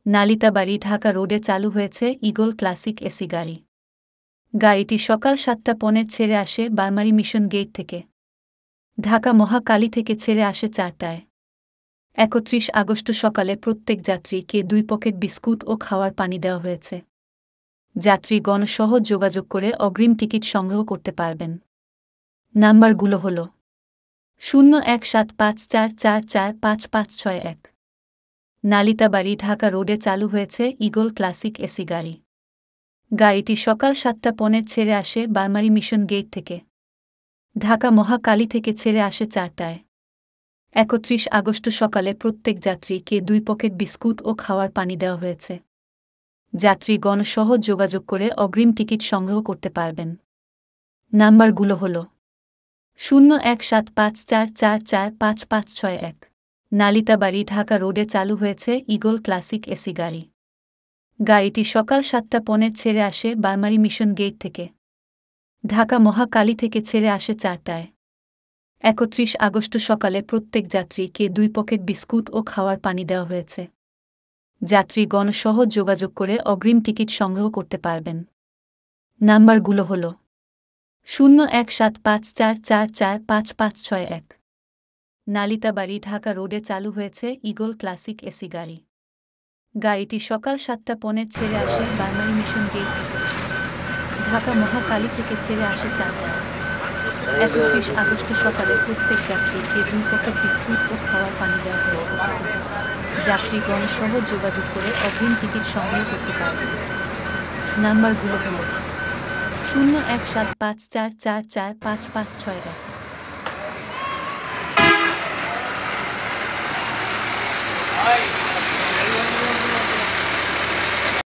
নালিতাবাড়ী ঢাকা রোডে চালু হয়েছে ঈগল ক্লাসিক এসি গাড়ি। গাড়িটি সকাল ৭:১৫ ছেড়ে আসে বারমারী মিশন গেট থেকে। ঢাকা মহাকালী থেকে ছেড়ে আসে ৪টায়। ৩১ আগস্ট সকালে প্রত্যেক যাত্রীকে ২ পকেট বিস্কুট ও খাওয়ার পানি দেওয়া হয়েছে। যাত্রীগণ সহজ যোগাযোগ করে অগ্রিম টিকিট সংগ্রহ করতে পারবেন। নাম্বারগুলো হল 017544455561। নালিতাবাড়ী ঢাকা রোডে চালু হয়েছে ঈগল ক্লাসিক এসি গাড়ি। গাড়িটি সকাল ৭:১৫ ছেড়ে আসে বারমারী মিশন গেট থেকে। ঢাকা মহাকালী থেকে ছেড়ে আসে ৪টায়। ৩১ আগস্ট সকালে প্রত্যেক যাত্রীকে ২ পকেট বিস্কুট ও খাওয়ার পানি দেওয়া হয়েছে। যাত্রীগণ সহজ যোগাযোগ করে অগ্রিম টিকিট সংগ্রহ করতে পারবেন। নাম্বারগুলো হল 017544455561। নালিতাবাড়ী ঢাকা রোডে চালু হয়েছে ঈগল ক্লাসিক এসি গাড়ি। গাড়িটি সকাল ৭:১৫ ছেড়ে আসে বারমারী মিশন গেট থেকে। ঢাকা মহাকালী থেকে ছেড়ে আসে ৪টায়। ৩১ আগস্ট সকালে প্রত্যেক যাত্রীকে ২ পকেট বিস্কুট ও খাওয়ার পানি দেওয়া হয়েছে। যাত্রীগণ সহজ যোগাযোগ করে অগ্রিম টিকিট সংগ্রহ করতে পারবেন। নাম্বারগুলো হল 017544455561। নালিতাবাড়ী ঢাকা রোডে চালু হয়েছে ঈগল ক্লাসিক এসি গাড়ি। গাড়িটি সকাল ৭:১৫ ছেড়ে আসে বারমারী মিশন গেট থেকে। ঢাকা মহাকালী থেকে ছেড়ে আসে ৪টায়। ৩১ আগস্ট সকালে প্রত্যেক যাত্রীকে ২ পকেট বিস্কুট ও খাওয়ার পানি দেওয়া হয়েছে। যাত্রীগণ সহজ যোগাযোগ করে অগ্রিম টিকিট সংগ্রহ করতে পারবেন। নাম্বারগুলো হল 017544455561।